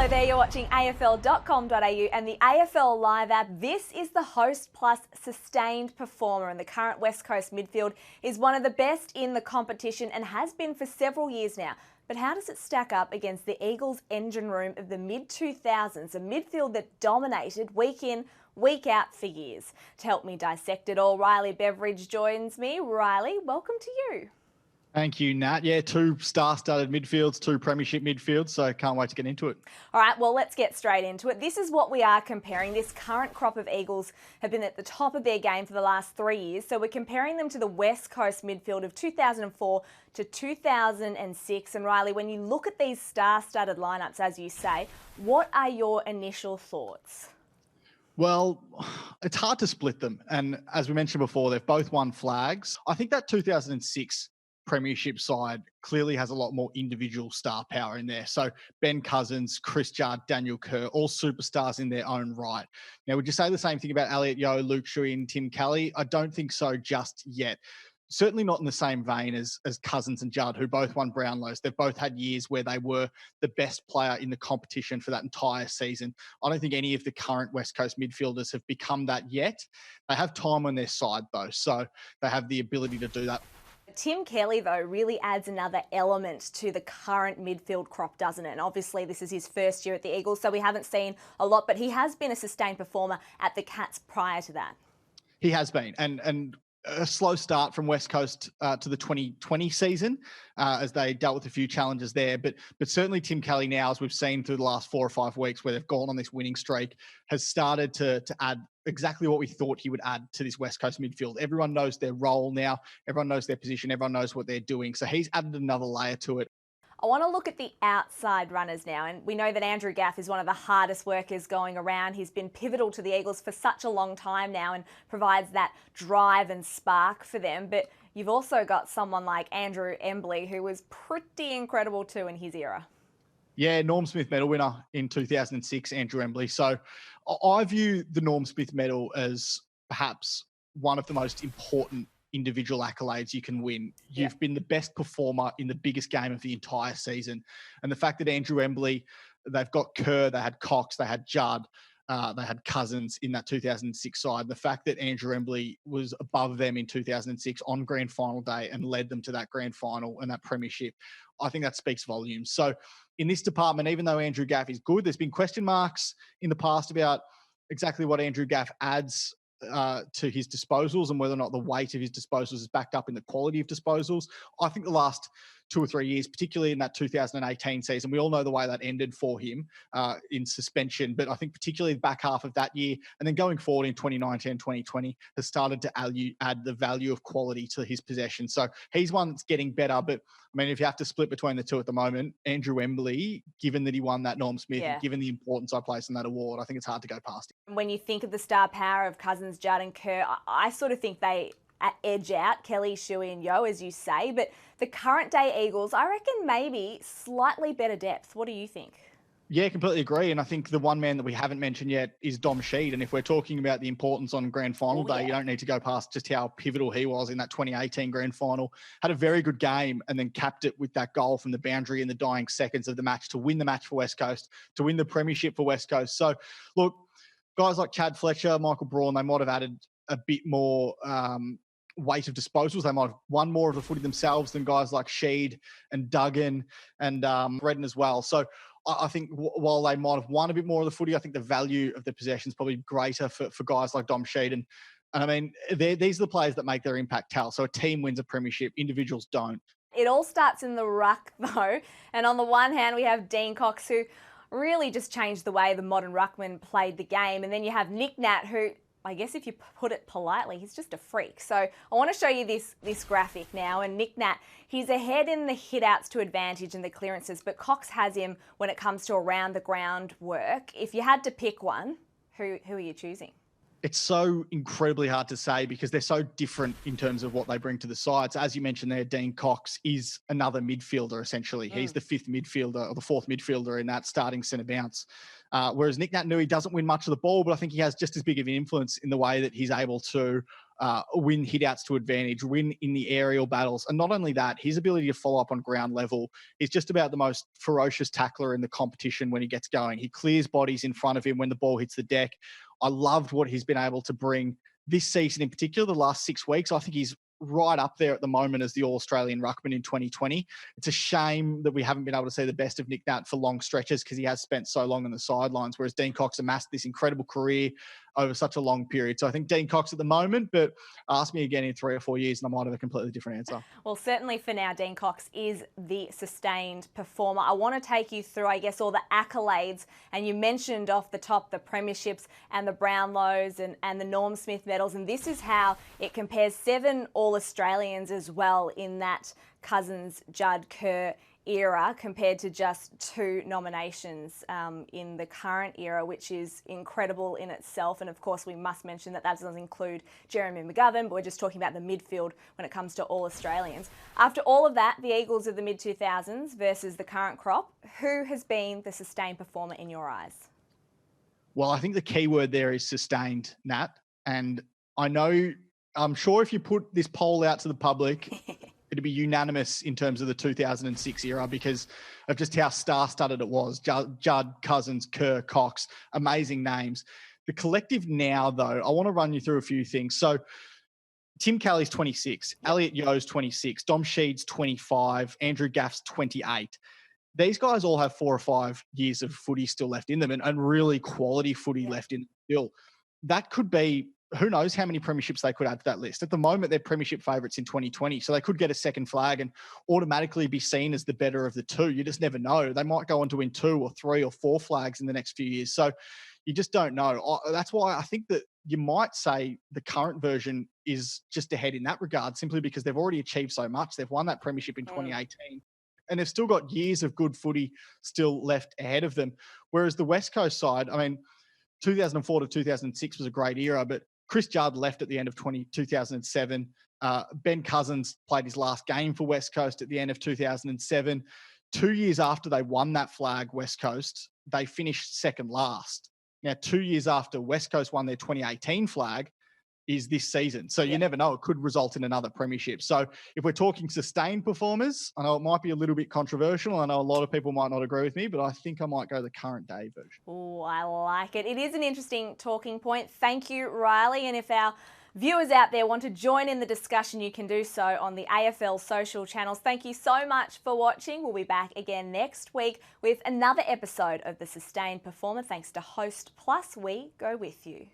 Hello there, you're watching AFL.com.au and the AFL Live app. This is the Hostplus sustained performer, and the current West Coast midfield is one of the best in the competition and has been for several years now. But how does it stack up against the Eagles' engine room of the mid-2000s, a midfield that dominated week in, week out for years? To help me dissect it all, Riley Beveridge joins me. Riley, welcome to you. Thank you, Nat. Yeah, two star-studded midfields, two premiership midfields, so can't wait to get into it. All right, well, let's get straight into it. This is what we are comparing. This current crop of Eagles have been at the top of their game for the last 3 years, so we're comparing them to the West Coast midfield of 2004 to 2006. And Riley, when you look at these star-studded lineups, as you say, what are your initial thoughts? Well, it's hard to split them. And as we mentioned before, they've both won flags. I think that 2006 premiership side clearly has a lot more individual star power in there. So Ben Cousins, Chris Judd, Daniel Kerr, all superstars in their own right. Now, would you say the same thing about Elliot Yeo, Luke Shuey and Tim Kelly? I don't think so just yet. Certainly not in the same vein as Cousins and Judd, who both won Brownlows. They've both had years where they were the best player in the competition for that entire season. I don't think any of the current West Coast midfielders have become that yet. They have time on their side, though, so they have the ability to do that. Tim Kelly, though, really adds another element to the current midfield crop, doesn't it? And obviously this is his first year at the Eagles, so we haven't seen a lot, but he has been a sustained performer at the Cats prior to that. He has been, and a slow start from West Coast to the 2020 season as they dealt with a few challenges there. But certainly Tim Kelly now, as we've seen through the last 4 or 5 weeks where they've gone on this winning streak, has started to add exactly what we thought he would add to this West Coast midfield. Everyone knows their role now. Everyone knows their position. Everyone knows what they're doing. So he's added another layer to it. I want to look at the outside runners now, and we know that Andrew Gaff is one of the hardest workers going around. He's been pivotal to the Eagles for such a long time now and provides that drive and spark for them. But you've also got someone like Andrew Embley, who was pretty incredible too in his era. Yeah, Norm Smith medal winner in 2006, Andrew Embley. So I view the Norm Smith medal as perhaps one of the most important individual accolades you can win. You've been the best performer in the biggest game of the entire season. And the fact that Andrew Embley, they've got Kerr, they had Cox, they had Judd, they had Cousins in that 2006 side. The fact that Andrew Embley was above them in 2006 on grand final day and led them to that grand final and that premiership, I think that speaks volumes. So in this department, even though Andrew Gaff is good, there's been question marks in the past about exactly what Andrew Gaff adds to his disposals and whether or not the weight of his disposals is backed up in the quality of disposals. I think the last 2 or 3 years, particularly in that 2018 season, we all know the way that ended for him in suspension, but I think particularly the back half of that year and then going forward in 2019, 2020 has started to add the value of quality to his possession. So he's one that's getting better, but I mean, if you have to split between the two at the moment, Andrew Embley, given that he won that Norm Smith, and given the importance I place in that award, I think it's hard to go past him. When you think of the star power of Cousins, Judd and Kerr, I sort of think they edge out Kelly, Shuey and Yeo, as you say, but the current day Eagles, I reckon maybe slightly better depth. What do you think? Yeah, completely agree. And I think the one man that we haven't mentioned yet is Dom Sheed. And if we're talking about the importance on grand final day, you don't need to go past just how pivotal he was in that 2018 grand final. Had a very good game and then capped it with that goal from the boundary in the dying seconds of the match to win the match for West Coast, to win the premiership for West Coast. So look, guys like Chad Fletcher, Michael Braun, they might have added a bit more weight of disposals. They might have won more of the footy themselves than guys like Sheed and Duggan and Redden as well. So I think while they might have won a bit more of the footy, I think the value of the possession is probably greater for guys like Dom Sheed. And I mean, these are the players that make their impact tell. So a team wins a premiership, individuals don't. It all starts in the ruck, though. And on the one hand, we have Dean Cox, who really just changed the way the modern ruckman played the game. And then you have Nick Nat, who, I guess if you put it politely, he's just a freak. So I want to show you this graphic now. And Nick Nat, he's ahead in the hit-outs to advantage and the clearances, but Cox has him when it comes to around-the-ground work. If you had to pick one, who are you choosing? It's so incredibly hard to say because they're so different in terms of what they bring to the sides. As you mentioned there, Dean Cox is another midfielder, essentially. He's the 5th midfielder or the 4th midfielder in that starting centre bounce. Whereas Nick Naitanui doesn't win much of the ball, but I think he has just as big of an influence in the way that he's able to win hitouts to advantage, win in the aerial battles. And not only that, his ability to follow up on ground level is just about the most ferocious tackler in the competition when he gets going. He clears bodies in front of him when the ball hits the deck. I loved what he's been able to bring this season in particular, the last 6 weeks. I think he's right up there at the moment as the All-Australian ruckman in 2020. It's a shame that we haven't been able to see the best of Nick Nat for long stretches because he has spent so long on the sidelines, whereas Dean Cox amassed this incredible career over such a long period. So I think Dean Cox at the moment, but ask me again in 3 or 4 years and I might have a completely different answer. Well, certainly for now, Dean Cox is the sustained performer. I want to take you through, I guess, all the accolades, and you mentioned off the top the premierships and the Brownlows and the Norm Smith medals, and this is how it compares 7 All-Australians as well in that Cousins-Judd-Kerr era compared to just 2 nominations in the current era, which is incredible in itself. And of course, we must mention that that doesn't include Jeremy McGovern, but we're just talking about the midfield when it comes to All-Australians. After all of that, the Eagles of the mid-2000s versus the current crop, who has been the sustained performer in your eyes? Well, I think the key word there is sustained, Nat. And I'm sure if you put this poll out to the public, it'd be unanimous in terms of the 2006 era because of just how star-studded it was. Judd, Cousins, Kerr, Cox, amazing names. The collective now, though, I want to run you through a few things. So Tim Kelly's 26, Elliot Yeo's 26, Dom Sheed's 25, Andrew Gaff's 28. These guys all have 4 or 5 years of footy still left in them and really quality footy left in them still. That could be, who knows how many premierships they could add to that list. At the moment, they're premiership favourites in 2020, so they could get a second flag and automatically be seen as the better of the 2. You just never know. They might go on to win 2 or 3 or 4 flags in the next few years. So you just don't know. That's why I think that you might say the current version is just ahead in that regard, simply because they've already achieved so much. They've won that premiership in 2018. And they've still got years of good footy still left ahead of them. Whereas the West Coast side, 2004 to 2006 was a great era, but Chris Judd left at the end of 2007. Ben Cousins played his last game for West Coast at the end of 2007. 2 years after they won that flag, West Coast, they finished second last. Now, 2 years after West Coast won their 2018 flag is this season. So you never know. It could result in another premiership. So if we're talking sustained performers, I know it might be a little bit controversial. I know a lot of people might not agree with me, but I think I might go the current day version. Oh, I like it. It is an interesting talking point. Thank you, Riley. And if our viewers out there want to join in the discussion, you can do so on the AFL social channels. Thank you so much for watching. We'll be back again next week with another episode of The Sustained Performer. Thanks to Hostplus, we go with you.